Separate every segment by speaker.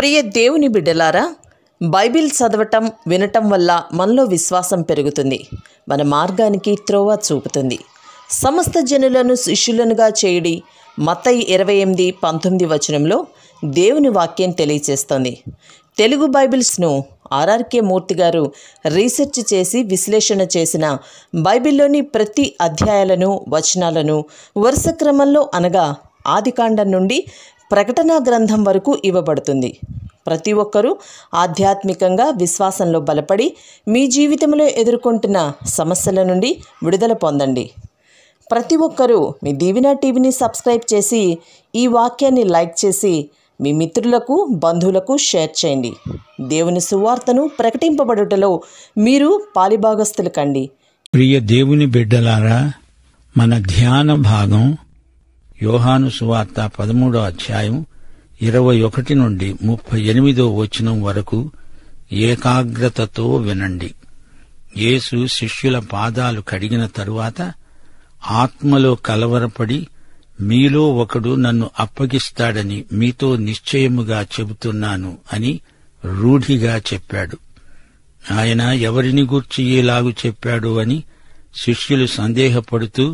Speaker 1: ప్రియ దేవుని బిడ్డలారా, బైబిల్ చదవటం వినటం వల్ల మనలో విశ్వాసం పెరుగుతుంది. మన మార్గానికి త్రోవ చూపుతుంది. సమస్త జనులను శిష్యులనుగా చేయుడి మత్తయి 28:19 వచనంలో దేవుని వాక్యం తెలియచేస్తోంది. తెలుగు బైబిల్స్ను ఆర్ఆర్కే మూర్తి గారు రీసెర్చ్ చేసి విశ్లేషణ చేసిన బైబిల్లోని ప్రతి అధ్యాయాలను వచనాలను వరుస క్రమంలో అనగా ఆదికాండం నుండి ప్రకటనా గ్రంథం వరకు ఇవ్వబడుతుంది. ప్రతి ఒక్కరూ ఆధ్యాత్మికంగా విశ్వాసంలో బలపడి మీ జీవితంలో ఎదుర్కొంటున్న సమస్యల నుండి విడుదల పొందండి. ప్రతి ఒక్కరూ మీ దీవెన టీవీని సబ్స్క్రైబ్ చేసి ఈ వాక్యాన్ని లైక్ చేసి మీ మిత్రులకు బంధువులకు షేర్ చేయండి. దేవుని సువార్తను ప్రకటింపబడుటలో మీరు పాలిభాగస్తులు కండి.
Speaker 2: ప్రియ దేవుని బిడ్డలారా, మన ధ్యాన భాగం యోహాను సువార్త 13వ అధ్యాయం 21 నుండి 38వ వచనం వరకు ఏకాగ్రతతో వినండి. యేసు శిష్యుల పాదాలు కడిగిన తరువాత ఆత్మలో కలవరపడి, మీలో ఒకడు నన్ను అప్పగిస్తాడని మీతో నిశ్చయముగా చెబుతున్నాను అని రూఢిగా చెప్పాడు. ఆయన ఎవరిని గూర్చి ఇలాగు చెప్పాడు అని శిష్యులు సందేహపడుతూ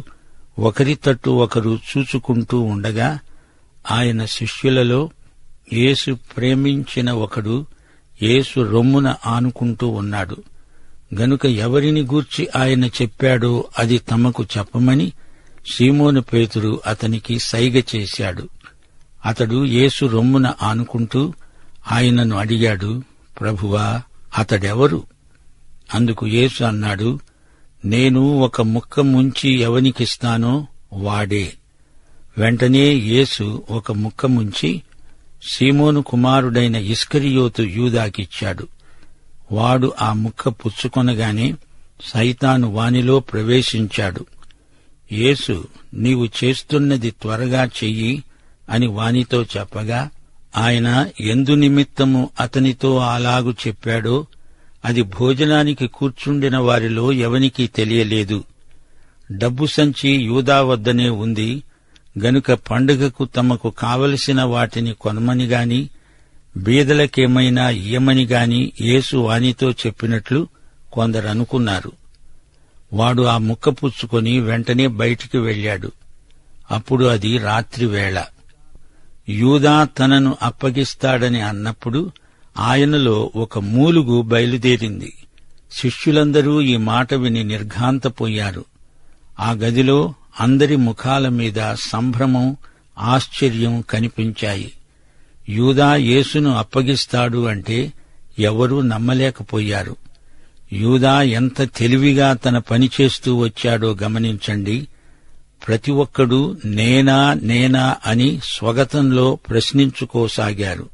Speaker 2: ఒకరి తట్టు ఒకరు చూచుకుంటూ ఉండగా, ఆయన శిష్యులలో యేసు ప్రేమించిన ఒకడు యేసు రొమ్మున ఆనుకుంటూ ఉన్నాడు. గనుక ఎవరిని గూర్చి ఆయన చెప్పాడో అది తమకు చెప్పమని సీమోను పేతురు అతనికి సైగ చేశాడు. అతడు యేసు రొమ్మున ఆనుకుంటూ ఆయనను అడిగాడు, ప్రభువా, అతడెవరు? అందుకు యేసు అన్నాడు, నేను ఒక ముక్క ముంచి ఎవనికిస్తానో వాడే. వెంటనే యేసు ఒక ముక్క ముంచి సీమోను కుమారుడైన ఇస్కరియోతు యూదాకిచ్చాడు. వాడు ఆ ముక్క పుచ్చుకొనగానే సైతాను వానిలో ప్రవేశించాడు. యేసు, నీవు చేస్తున్నది త్వరగా చెయ్యి అని వానితో చెప్పగా, ఆయన ఎందు నిమిత్తము అతనితో అలాగు చెప్పాడో అది భోజనానికి కూర్చుండిన వారిలో ఎవనికీ తెలియలేదు. డబ్బు సంచి యూదా వద్దనే ఉంది గనుక పండుగకు తమకు కావలసిన వాటిని కొనమని గాని బీదలకేమైనా ఇయ్యమని గాని యేసు వానితో చెప్పినట్లు కొందరనుకున్నారు. వాడు ఆ ముక్క పుచ్చుకొని వెంటనే బయటికి వెళ్లాడు. అప్పుడు అది రాత్రివేళ. యూదా తనను అప్పగిస్తాడని అన్నప్పుడు ఆయనలో ఒక మూలుగు బయలుదేరింది. శిష్యులందరూ ఈ మాట విని నిర్ఘాంతపోయారు. ఆ గదిలో అందరి ముఖాల మీద సంభ్రమం, ఆశ్చర్యం కనిపించాయి. యూదా యేసును అప్పగిస్తాడు అంటే ఎవరూ నమ్మలేకపోయారు. యూదా ఎంత తెలివిగా తన పని చేస్తూ వచ్చాడో గమనించండి. ప్రతి ఒక్కడూ నేనా నేనా అని స్వగతంలో ప్రశ్నించుకోసాగారు.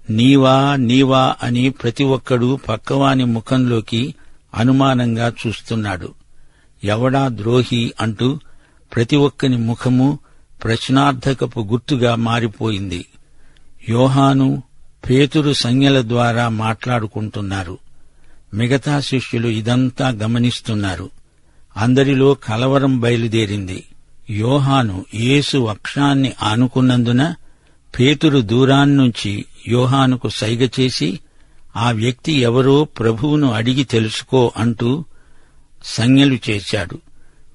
Speaker 2: నీవా నీవా అని ప్రతి ఒక్కడూ పక్కవాని ముఖంలోకి అనుమానంగా చూస్తున్నాడు. ఎవడా ద్రోహి అంటూ ప్రతి ఒక్కని ముఖము ప్రశ్నార్థకపు గుర్తుగా మారిపోయింది. యోహాను, పేతురు సంజ్ఞల ద్వారా మాట్లాడుకుంటున్నారు. మిగతా శిష్యులు ఇదంతా గమనిస్తున్నారు. అందరిలో కలవరం బయలుదేరింది. యోహాను యేసు వక్షాన్ని ఆనుకున్నందున పేతురు దూరాన్నుంచి యోహానుకు సైగ చేసి, ఆ వ్యక్తి ఎవరో ప్రభువును అడిగి తెలుసుకో అంటూ సంజ్ఞలు చేశాడు.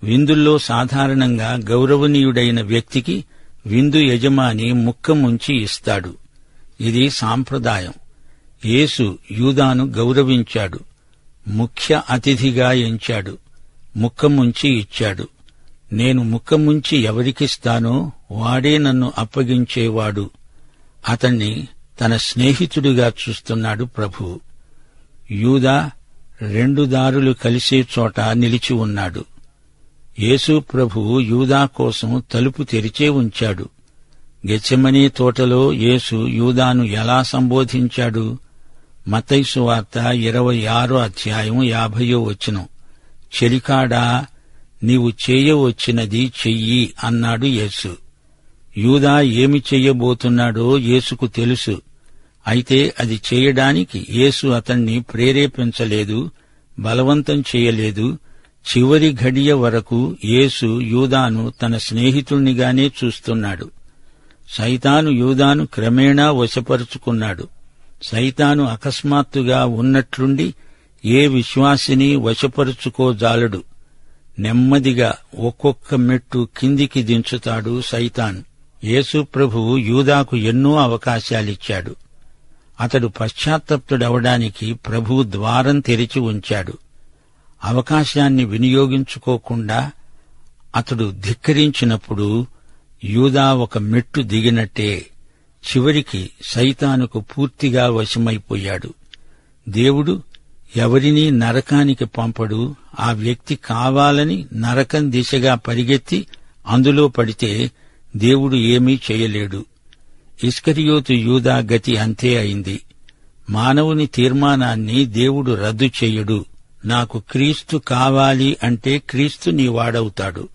Speaker 2: విందుల్లో సాధారణంగా గౌరవనీయుడైన వ్యక్తికి విందు యజమాని ముక్క ముంచి ఇస్తాడు. ఇది సాంప్రదాయం. యేసు యూదాను గౌరవించాడు. ముఖ్య అతిథిగా ఎంచాడు. ముక్క ముంచి ఇచ్చాడు. నేను ముక్క ముంచి ఎవరికిస్తానో వాడే నన్ను అప్పగించేవాడు. అతణ్ణి తన స్నేహితుడిగా చూస్తున్నాడు ప్రభువు. యూదా 2 దారులు కలిసే చోట నిలిచి ఉన్నాడు. యేసు ప్రభువు యూదా కోసం తలుపు తెరిచే ఉంచాడు. గెత్సెమనీ తోటలో యేసు యూదాను ఎలా సంబోధించాడు? మత్తయి సువార్త 26వ అధ్యాయం 50వ వచనం. చెలికాడా, నీవు చేయవచ్చినది చెయ్యి అన్నాడు యేసు. యూదా ఏమి చెయ్యబోతున్నాడో యేసుకు తెలుసు. అయితే అది చేయడానికి యేసు అతణ్ణి ప్రేరేపించలేదు, బలవంతం చేయలేదు. చివరి ఘడియ వరకు యేసు యూదాను తన స్నేహితుణ్ణిగానే చూస్తున్నాడు. సైతాను యూదాను క్రమేణా వశపరుచుకున్నాడు. సైతాను అకస్మాత్తుగా ఉన్నట్లుండి ఏ విశ్వాసిని వశపరుచుకోజాలడు. నెమ్మదిగా ఒక్కొక్క మెట్టు కిందికి దించుతాడు సైతాను. యేసు ప్రభువు యూదాకు ఎన్నో అవకాశాలిచ్చాడు. అతడు పశ్చాత్తప్తుడవడానికి ప్రభువు ద్వారం తెరిచి ఉంచాడు. అవకాశాన్ని వినియోగించుకోకుండా అతడు ధిక్కరించినప్పుడు యూదా ఒక మెట్టు దిగినట్టే. చివరికి సైతానుకు పూర్తిగా వశమైపోయాడు. దేవుడు ఎవరినీ నరకానికి పంపడు. ఆ వ్యక్తి కావాలని నరకం దిశగా పరిగెత్తి అందులో పడితే దేవుడు ఏమీ చేయలేడు. ఇస్కరియోతు యూదా గతి అంతే అయింది. మానవుని తీర్మానాన్ని దేవుడు రద్దు చెయ్యడు. నాకు క్రీస్తు కావాలి అంటే క్రీస్తు నీ వాడవుతాడు.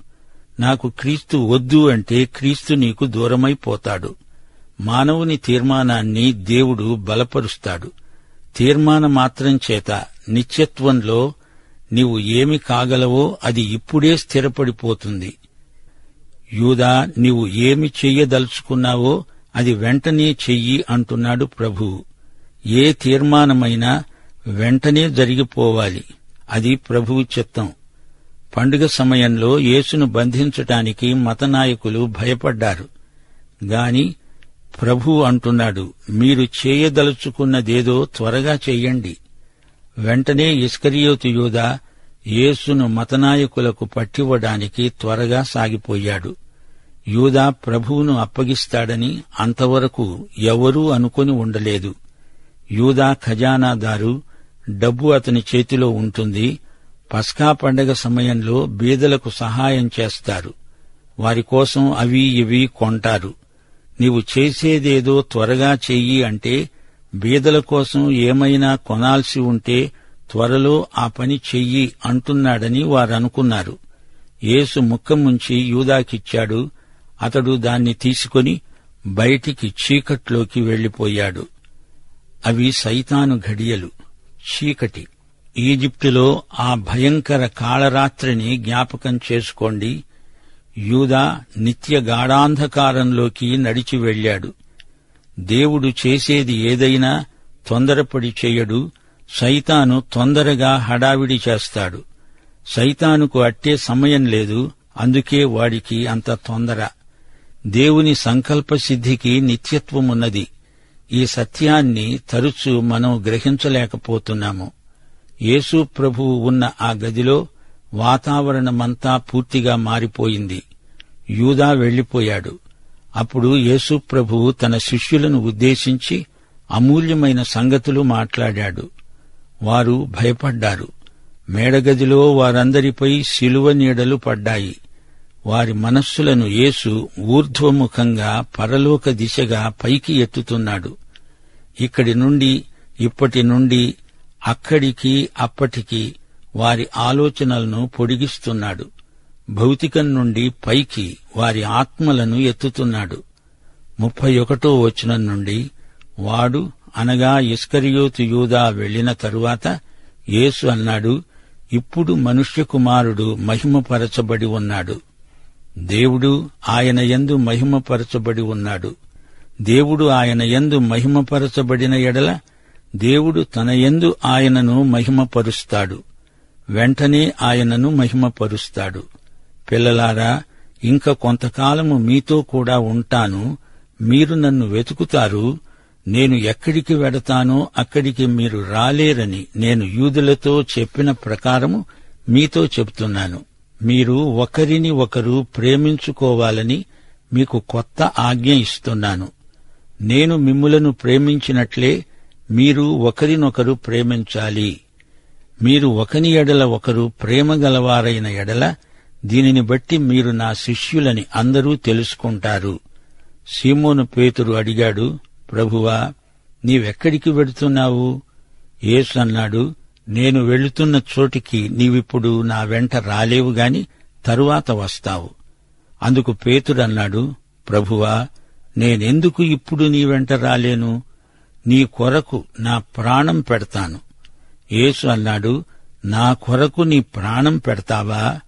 Speaker 2: నాకు క్రీస్తు వద్దు అంటే క్రీస్తు నీకు దూరమైపోతాడు. మానవుని తీర్మానాన్ని దేవుడు బలపరుస్తాడు. తీర్మాన మాత్రం చేత నిత్యత్వంలో నీవు ఏమి కాగలవో అది ఇప్పుడే స్థిరపడిపోతుంది. యూదా, నీవు ఏమి చెయ్యదలుచుకున్నావో అది వెంటనే చెయ్యి అంటున్నాడు ప్రభువు. ఏ తీర్మానమైనా వెంటనే జరిగిపోవాలి. అది ప్రభువు చిత్తం. పండుగ సమయంలో యేసును బంధించటానికి మతనాయకులు భయపడ్డారు. గాని ప్రభువు అంటున్నాడు, మీరు చేయదలుచుకున్నదేదో త్వరగా చెయ్యండి. వెంటనే ఇస్కరియోతు యూదా యేసును మతనాయకులకు పట్టివ్వడానికి త్వరగా సాగిపోయాడు. యూదా ప్రభువును అప్పగిస్తాడని అంతవరకు ఎవరూ అనుకొని ఉండలేదు. యూదా ఖజానాదారు, డబ్బు అతని చేతిలో ఉంటుంది. పస్కా పండగ సమయంలో బీదలకు సహాయం చేస్తారు. వారి కోసం అవి ఇవి కొంటారు. నీవు చేసేదేదో త్వరగా చెయ్యి అంటే బీదల కోసం ఏమైనా కొనాల్సి ఉంటే త్వరలో ఆ పని చెయ్యి అంటున్నాడని వారనుకున్నారు. యేసు ముక్కముంచి యూదాకిచ్చాడు. అతడు దాన్ని తీసుకొని బయటికి చీకట్లోకి వెళ్లిపోయాడు. అవి సైతాను ఘడియలు, చీకటి. ఈజిప్టులో ఆ భయంకర కాళరాత్రిని జ్ఞాపకం చేసుకోండి. యూదా నిత్య గాఢాంధకారంలోకి నడిచి వెళ్లాడు. దేవుడు చేసేది ఏదైనా తొందరపడి చెయ్యడు. సైతాను తొందరగా హడావిడి చేస్తాడు. సైతానుకు అట్టే సమయం లేదు. అందుకే వాడికి అంత తొందర. దేవుని సంకల్ప సిద్ధికి నిత్యత్వమున్నది. ఈ సత్యాన్ని తరచూ మనం గ్రహించలేకపోతున్నాము. యేసు ప్రభువు ఉన్న ఆ గదిలో వాతావరణమంతా పూర్తిగా మారిపోయింది. యూదా వెళ్లిపోయాడు. అప్పుడు యేసు ప్రభువు తన శిష్యులను ఉద్దేశించి అమూల్యమైన సంగతులు మాట్లాడాడు. వారు భయపడ్డారు. మేడగదిలో వారందరిపై శిలువ నీడలు పడ్డాయి. వారి మనస్సులను యేసు ఊర్ధ్వముఖంగా పరలోక దిశగా పైకి ఎత్తుతున్నాడు. ఇక్కడి నుండి ఇప్పటి నుండి అక్కడికి అప్పటికి వారి ఆలోచనలను పొడిగిస్తున్నాడు. భౌతికం నుండి పైకి వారి ఆత్మలను ఎత్తుతున్నాడు. 31వ వచనం నుండి, వాడు అనగా ఇస్కరియోతు యూదా వెళ్లిన తరువాత యేసు అన్నాడు, ఇప్పుడు మనుష్య కుమారుడు మహిమపరచబడి ఉన్నాడు. దేవుడు ఆయన యందు మహిమపరచబడి ఉన్నాడు. దేవుడు ఆయన యందు మహిమపరచబడిన ఎడల దేవుడు తన యందు ఆయనను మహిమపరుస్తాడు. వెంటనే ఆయనను మహిమపరుస్తాడు. పిల్లలారా, ఇంక కొంతకాలము మీతో కూడా ఉంటాను. మీరు నన్ను వెతుకుతారు. నేను ఎక్కడికి వెడతానో అక్కడికి మీరు రాలేరని నేను యూదులతో చెప్పిన ప్రకారము మీతో చెబుతున్నాను. మీరు ఒకరిని ఒకరు ప్రేమించుకోవాలని మీకు కొత్త ఆజ్ఞ ఇస్తున్నాను. నేను మిమ్ములను ప్రేమించినట్లే మీరు ఒకరినొకరు ప్రేమించాలి. మీరు ఒకని ఎడల ఒకరు ప్రేమగలవారైన ఎడల దీనిని బట్టి మీరు నా శిష్యులని అందరూ తెలుసుకుంటారు. సీమోను పేతురు అడిగాడు, ప్రభువా, నీవెక్కడికి వెడుతున్నావు? యేసు అన్నాడు, నేను వెళుతున్న చోటికి నీవిప్పుడు నా వెంట రాలేవు గాని తరువాత వస్తావు. అందుకు పేతురన్నాడు, ప్రభువా, నేనెందుకు ఇప్పుడు నీ వెంట రాలేను? నీ కొరకు నా ప్రాణం పెడతాను. యేసు అన్నాడు, నా కొరకు నీ ప్రాణం పెడతావా?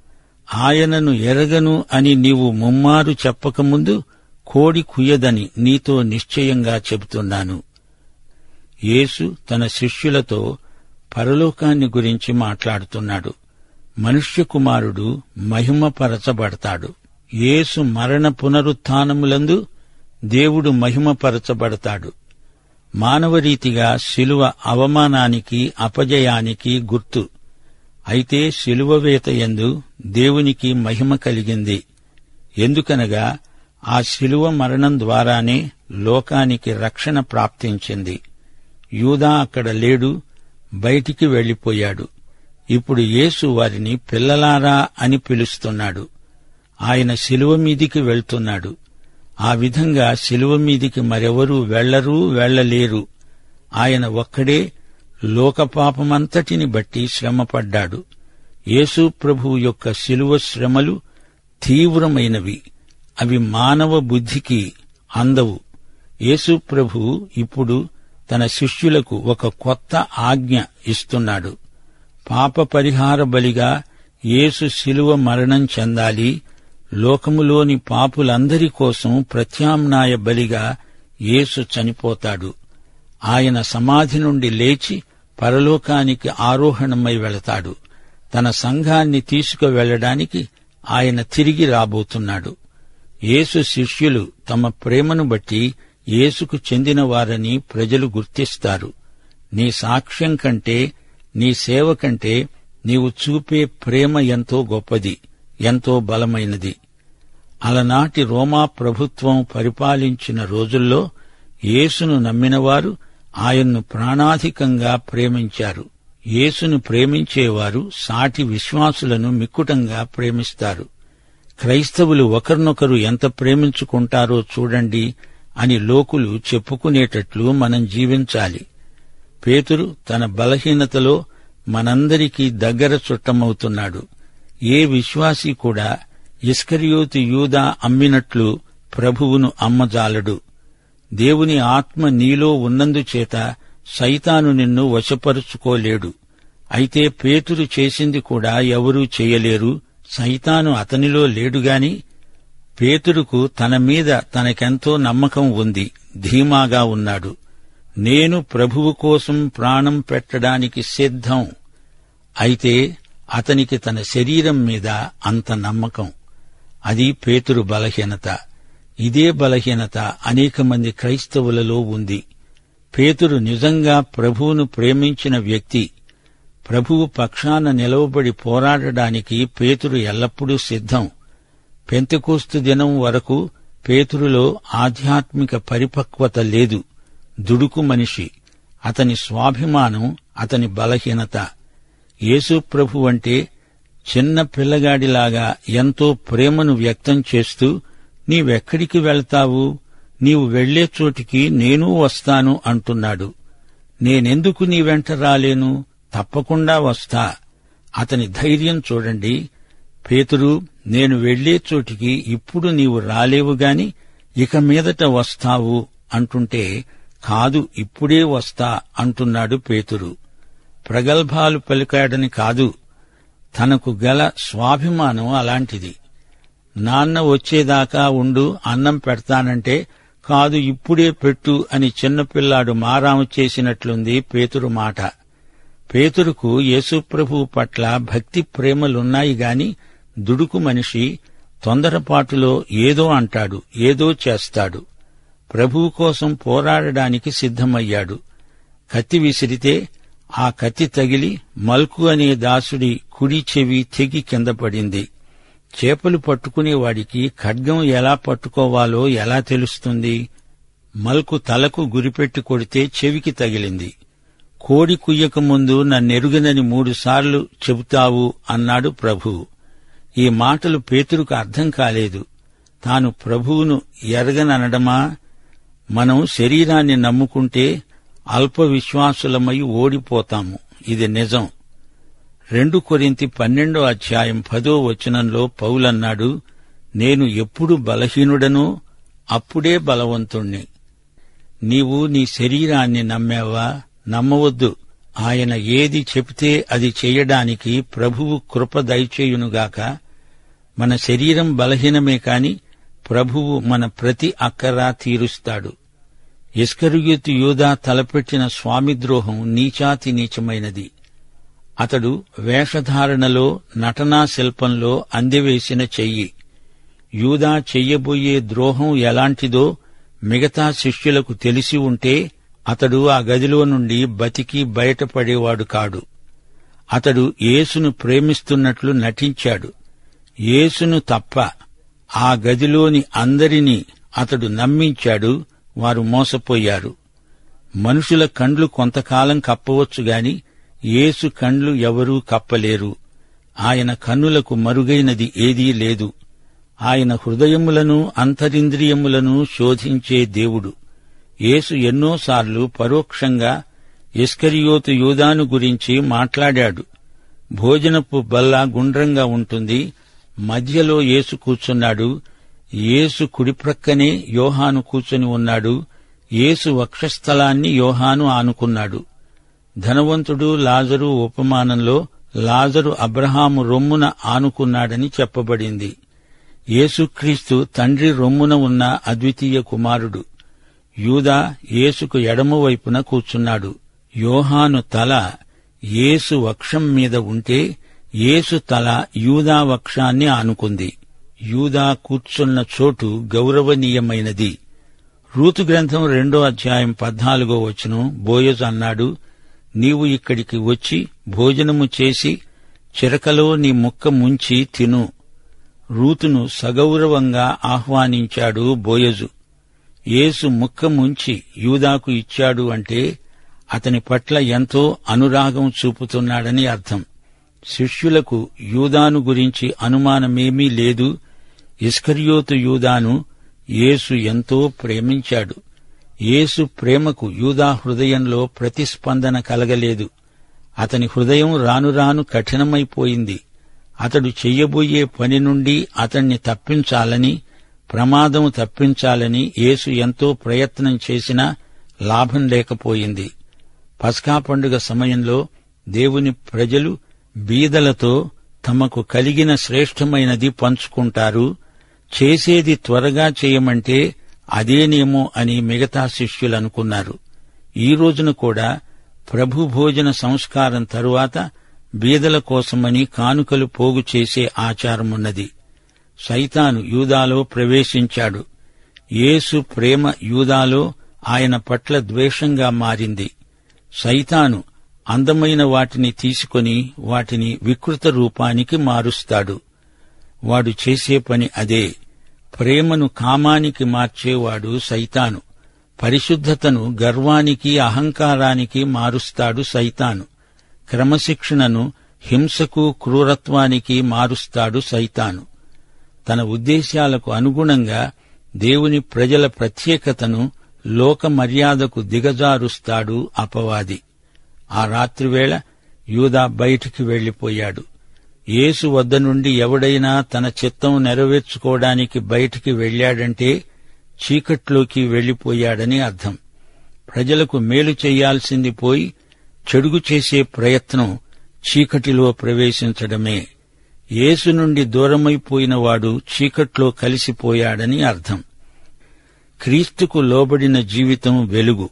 Speaker 2: ఆయనను ఎరగను అని నీవు ముమ్మారు చెప్పకముందు కోడి కుయ్యదని నీతో నిశ్చయంగా చెబుతున్నాను. యేసు తన శిష్యులతో పరలోకాన్ని గురించి మాట్లాడుతున్నాడు. మనుష్య కుమారుడు మహిమపరచబడతాడు. యేసు మరణ పునరుత్థానములందు దేవుడు మహిమపరచబడతాడు. మానవరీతిగా శిలువ అవమానానికి, అపజయానికి గుర్తు. అయితే శిలువవేత యందు దేవునికి మహిమ కలిగింది. ఎందుకనగా ఆ శిలువ మరణం ద్వారానే లోకానికి రక్షణ ప్రాప్తించింది. యూదా అక్కడ లేడు, బయటికి వెళ్లిపోయాడు. ఇప్పుడు యేసు వారిని పిల్లలారా అని పిలుస్తున్నాడు. ఆయన శిలువ మీదికి వెళ్తున్నాడు. ఆ విధంగా శిలువ మీదికి మరెవరూ వెళ్లలేరు. ఆయన ఒక్కడే లోకపాపమంతటిని బట్టి శ్రమపడ్డాడు. యేసు ప్రభువు యొక్క శిలువ శ్రమలు తీవ్రమైనవి. అవి మానవ బుద్ధికి అందవు. యేసు ప్రభువు ఇప్పుడు తన శిష్యులకు ఒక కొత్త ఆజ్ఞ ఇస్తున్నాడు. పాప పరిహార బలిగా యేసు శిలువ మరణం చెందాలి. లోకములోని పాపులందరి కోసం ప్రత్యామ్నాయ బలిగా యేసు చనిపోతాడు. ఆయన సమాధి నుండి లేచి పరలోకానికి ఆరోహణమై వెళతాడు. తన సంఘాన్ని తీసుకువెళ్లడానికి ఆయన తిరిగి రాబోతున్నాడు. యేసు శిష్యులు తమ ప్రేమను బట్టి యేసుకు చెందినవారని ప్రజలు గుర్తిస్తారు. నీ సాక్ష్యం కంటే, నీ సేవ కంటే నీవు చూపే ప్రేమ ఎంతో గొప్పది, ఎంతో బలమైనది. అలనాటి రోమా ప్రభుత్వం పరిపాలించిన రోజుల్లో యేసును నమ్మినవారు ఆయన్ను ప్రాణాధికంగా ప్రేమించారు. యేసును ప్రేమించేవారు సాటి విశ్వాసులను మిక్కుటంగా ప్రేమిస్తారు. క్రైస్తవులు ఒకరినొకరు ఎంత ప్రేమించుకుంటారో చూడండి అని లోకులు చెప్పుకునేటట్లు మనం జీవించాలి. పేతురు తన బలహీనతలో మనందరికీ దగ్గర చుట్టమవుతున్నాడు. ఏ విశ్వాసీ కూడా ఇస్కరియోతు యూదా అమ్మినట్లు ప్రభువును అమ్మజాలడు. దేవుని ఆత్మ నీలో ఉన్నందుచేత సైతాను నిన్ను వశపరుచుకోలేడు. అయితే పేతురు చేసింది కూడా ఎవరూ చేయలేరు. సైతాను అతనిలో లేడుగాని పేతురుకు తన మీద తనకెంతో నమ్మకం ఉంది, ధీమాగా ఉన్నాడు. నేను ప్రభువు కోసం ప్రాణం పెట్టడానికి సిద్ధం. అయితే అతనికి తన శరీరం మీద అంత నమ్మకం. అది పేతురు బలహీనత. ఇదే బలహీనత అనేక మంది క్రైస్తవులలో ఉంది. పేతురు నిజంగా ప్రభువును ప్రేమించిన వ్యక్తి. ప్రభువు పక్షాన నిలవబడి పోరాడడానికి పేతురు ఎల్లప్పుడూ సిద్ధం. పెంతెకోస్తు దినం వరకు పేతురులో ఆధ్యాత్మిక పరిపక్వత లేదు. దుడుకు మనిషి. అతని స్వాభిమానం అతని బలహీనత. యేసు ప్రభు అంటే చిన్న పిల్లగాడిలాగా ఎంతో ప్రేమను వ్యక్తం చేస్తూ, నీవెక్కడికి వెళ్తావు? నీవు వెళ్లే చోటికి నేనూ వస్తాను అంటున్నాడు. నేనెందుకు నీ వెంట రాలేను? తప్పకుండా వస్తా. అతని ధైర్యం చూడండి. పేతురు, నేను వెళ్లే చోటికి ఇప్పుడు నీవు రాలేవుగాని ఇక మీదట వస్తావు అంటుంటే, కాదు ఇప్పుడే వస్తా అంటున్నాడు పేతురు. ప్రగల్భాలు పలికాడని కాదు, తనకు గల స్వాభిమానం అలాంటిది. నాన్న వచ్చేదాకా ఉండు, అన్నం పెడతానంటే, కాదు ఇప్పుడే పెట్టు అని చిన్నపిల్లాడు మారాము చేసినట్లుంది పేతురు మాట. పేతురుకు యేసుప్రభువు పట్ల భక్తి ప్రేమలున్నాయి గాని దుడుకు మనిషి. తొందరపాటులో ఏదో అంటాడు, ఏదో చేస్తాడు. ప్రభువు కోసం పోరాడడానికి సిద్ధమయ్యాడు. కత్తి విసిరితే ఆ కత్తి తగిలి మల్కు అనే దాసుడి కుడి చెవి తెగి కింద పడింది. చేపలు పట్టుకునేవాడికి ఖడ్గం ఎలా పట్టుకోవాలో ఎలా తెలుస్తుంది? మల్కు తలకు గురిపెట్టి కొడితే చెవికి తగిలింది. కోడి కుయ్యకముందు నన్నెరుగనని 3 సార్లు చెబుతావు అన్నాడు ప్రభువు. ఈ మాటలు పేతురుకు అర్థం కాలేదు. తాను ప్రభువును ఎరగననడమా? మనం శరీరాన్ని నమ్ముకుంటే అల్ప విశ్వాసులమై ఓడిపోతాము. ఇది నిజం. 2 కొరింథీ 12:10 పౌలన్నాడు, నేను ఎప్పుడు బలహీనుడనో అప్పుడే బలవంతుణ్ణి. నీవు నీ శరీరాన్ని నమ్మావా? నమ్మవద్దు. ఆయన ఏది చెబితే అది చెయ్యడానికి ప్రభువు కృప దయచేయునుగాక. మన శరీరం బలహీనమే కాని ప్రభువు మన ప్రతి అక్కరా తీరుస్తాడు. ఇస్కరియోతు యూదా తలపెట్టిన స్వామిద్రోహం నీచాతి నీచమైనది. అతడు వేషధారణలో, నటనా శిల్పంలో అందెవేసిన చెయ్యి. యూదా చెయ్యబోయే ద్రోహం ఎలాంటిదో మిగతా శిష్యులకు తెలిసి ఉంటే అతడు ఆ గదిలో నుండి బతికి బయటపడేవాడు కాడు. అతడు యేసును ప్రేమిస్తున్నట్లు నటించాడు. యేసును తప్ప ఆ గదిలోని అందరినీ అతడు నమ్మించాడు. వారు మోసపోయారు. మనుషుల కండ్లు కొంతకాలం కప్పవచ్చుగాని యేసు కండ్లు ఎవరూ కప్పలేరు. ఆయన కన్నులకు మరుగైనది ఏదీ లేదు. ఆయన హృదయములను అంతరింద్రియములను శోధించే దేవుడు. యేసు ఎన్నోసార్లు పరోక్షంగా ఇస్కరియోతు యూదాను గురించి మాట్లాడాడు. భోజనపు బల్ల గుండ్రంగా ఉంటుంది. మధ్యలో యేసు కూర్చున్నాడు. యేసు కుడిప్రక్కనే యోహాను కూర్చొని ఉన్నాడు. యేసు వక్షస్థలాన్ని యోహాను ఆనుకున్నాడు. ధనవంతుడు లాజరు ఉపమానంలో లాజరు అబ్రహాము రొమ్మున ఆనుకున్నాడని చెప్పబడింది. యేసుక్రీస్తు తండ్రి రొమ్మున ఉన్న అద్వితీయ కుమారుడు. యూదా యేసుకు ఎడమవైపున కూర్చున్నాడు. యోహాను తల యేసు వక్షం మీద ఉంటే యేసు తల యూదా వక్షాన్ని ఆనుకుంది. యూదా కూర్చున్న చోటు గౌరవనీయమైనది. రూతు గ్రంథం 2వ అధ్యాయం 14వ వచనం బోయజు అన్నాడు, నీవు ఇక్కడికి వచ్చి భోజనము చేసి చిరకలో నీ ముక్క ముంచి తిను. రూతును సగౌరవంగా ఆహ్వానించాడు బోయజు. యేసు ముక్క ముంచి యూదాకు ఇచ్చాడు అంటే అతని పట్ల ఎంతో అనురాగం చూపుతున్నాడని అర్థం. శిష్యులకు యూదాను గురించి అనుమానమేమీ లేదు. ఇస్కరియోతు యూదాను యేసు ఎంతో ప్రేమించాడు. యేసు ప్రేమకు యూదా హృదయంలో ప్రతిస్పందన కలగలేదు. అతని హృదయం రానురాను కఠినమైపోయింది. అతడు చెయ్యబోయే పని నుండి అతణ్ణి తప్పించాలని, ప్రమాదం తప్పించాలని యేసు ఎంతో ప్రయత్నం చేసినా లాభం లేకపోయింది. పస్కా పండుగ సమయంలో దేవుని ప్రజలు బీదలతో తమకు కలిగిన శ్రేష్టమైనది పంచుకుంటారు. చేసేది త్వరగా చేయమంటే అదేనేమో అని మిగతా శిష్యులనుకున్నారు. ఈ రోజున కూడా ప్రభు భోజన సంస్కారం తరువాత బీదల కోసమని కానుకలు పోగు చేసే ఆచారమున్నది. సైతాను యూదాలో ప్రవేశించాడు. యేసు ప్రేమ యూదాలో ఆయన పట్ల ద్వేషంగా మారింది. సైతాను అందమైన వాటిని తీసుకొని వాటిని వికృత రూపానికి మారుస్తాడు. వాడు చేసే పని అదే. ప్రేమను కామానికి మార్చేవాడు సైతాను. పరిశుద్ధతను గర్వానికి, అహంకారానికి మారుస్తాడు సైతాను. క్రమశిక్షణను హింసకు, క్రూరత్వానికి మారుస్తాడు సైతాను. తన ఉద్దేశాలకు అనుగుణంగా దేవుని ప్రజల ప్రత్యేకతను లోక మర్యాదకు దిగజారుస్తాడు అపవాది. ఆ రాత్రివేళ యూదా బయటికి వెళ్లిపోయాడు. యేసు వద్ద నుండి ఎవడైనా తన చిత్తం నెరవేర్చుకోవడానికి బయటికి వెళ్లాడంటే చీకట్లోకి వెళ్లిపోయాడని అర్థం. ప్రజలకు మేలు చెయ్యాల్సింది పోయి చెడుగు చేసే ప్రయత్నం చీకటిలో ప్రవేశించడమే. యేసు నుండి దూరమైపోయినవాడు చీకట్లో కలిసిపోయాడని అర్థం. క్రీస్తుకు లోబడిన జీవితం వెలుగు.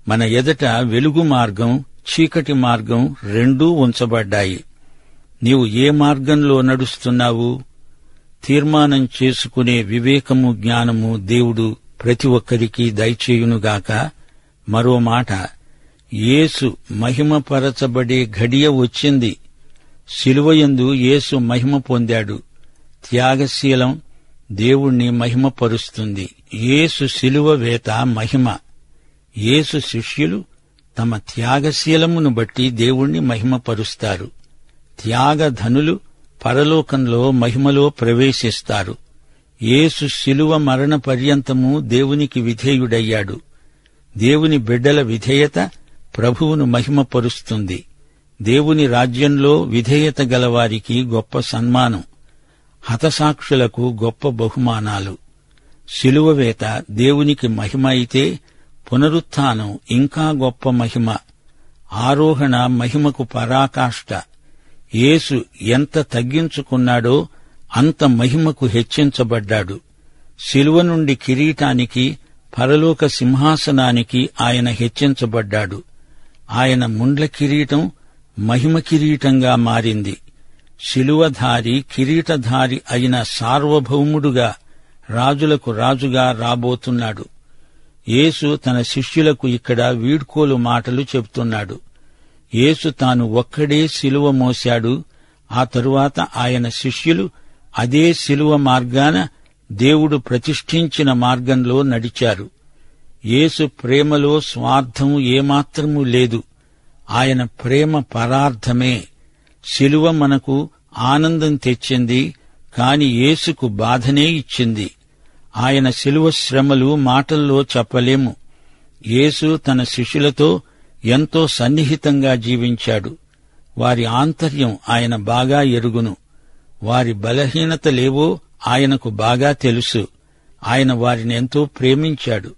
Speaker 2: మన ఎదట వెలుగు మార్గం, చీకటి మార్గం రెండూ ఉంచబడ్డాయి. నీవు ఏ మార్గంలో నడుస్తున్నావు? తీర్మానం చేసుకునే వివేకము, జ్ఞానము దేవుడు ప్రతి ఒక్కరికి దయచేయునుగాక. మరో మాట, యేసు మహిమపరచబడే ఘడియ వచ్చింది. శిలువయందు యేసు మహిమ పొందాడు. త్యాగశీలం దేవుణ్ణి మహిమపరుస్తుంది. యేసు శిలువ వేత మహిమ. యేసు శిష్యులు తమ త్యాగశీలమును బట్టి దేవుణ్ణి మహిమపరుస్తారు. త్యాగధనులు పరలోకంలో మహిమలో ప్రవేశిస్తారు. యేసు శిలువ మరణ పర్యంతము దేవునికి విధేయుడయ్యాడు. దేవుని బిడ్డల విధేయత ప్రభువును మహిమపరుస్తుంది. దేవుని రాజ్యంలో విధేయత గలవారికి గొప్ప సన్మానం, హతసాక్షులకు గొప్ప బహుమానాలు. శిలువవేత దేవునికి మహిమ అయితే పునరుత్థానం ఇంకా గొప్ప మహిమ. ఆరోహణ మహిమకు పరాకాష్ట. యేసు ఎంత తగ్గించుకున్నాడో అంత మహిమకు హెచ్చించబడ్డాడు. శిలువ నుండి కిరీటానికి పరలోక సింహాసనానికి ఆయన హెచ్చించబడ్డాడు. ఆయన ముండ్ల కిరీటం మహిమ కిరీటంగా మారింది. శిలువధారి కిరీటధారి అయిన సార్వభౌముడుగా రాజులకు రాజుగా రాబోతున్నాడు. యేసు తన శిష్యులకు ఇక్కడ వీడ్కోలు మాటలు చెబుతున్నాడు. యేసు తాను ఒక్కడే శిలువ మోశాడు. ఆ తరువాత ఆయన శిష్యులు అదే శిలువ మార్గాన దేవుడు ప్రతిష్ఠించిన మార్గంలో నడిచారు. యేసు ప్రేమలో స్వార్థం ఏమాత్రమూ లేదు. ఆయన ప్రేమ పరార్థమే. శిలువ మనకు ఆనందం తెచ్చింది, కాని యేసుకు బాధనే ఇచ్చింది. ఆయన శిలువ శ్రమలు మాటల్లో చెప్పలేము. యేసు తన శిష్యులతో ఎంతో సన్నిహితంగా జీవించాడు. వారి ఆంతర్యం ఆయన బాగా ఎరుగును. వారి బలహీనతలేవో ఆయనకు బాగా తెలుసు. ఆయన వారిని ఎంతో ప్రేమించాడు.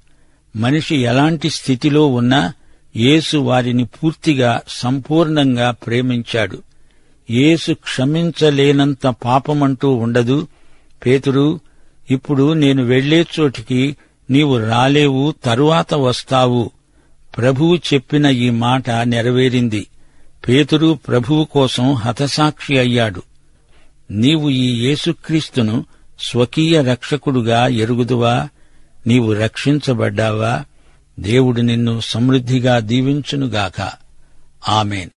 Speaker 2: మనిషి ఎలాంటి స్థితిలో ఉన్నా యేసు వారిని పూర్తిగా సంపూర్ణంగా ప్రేమించాడు. యేసు క్షమించలేనంత పాపమంటూ ఉండదు. పేతురు, ఇప్పుడు నేను వెళ్లే చోటికి నీవు రాలేవు, తరువాత వస్తావు. ప్రభువు చెప్పిన ఈ మాట నెరవేరింది. పేతురు ప్రభువు కోసం హతసాక్షి అయ్యాడు. నీవు ఈ యేసుక్రీస్తును స్వకీయ రక్షకుడుగా ఎరుగుదువా? నీవు రక్షించబడ్డావా? దేవుడు నిన్ను సమృద్ధిగా దీవించునుగాక. ఆమేన్.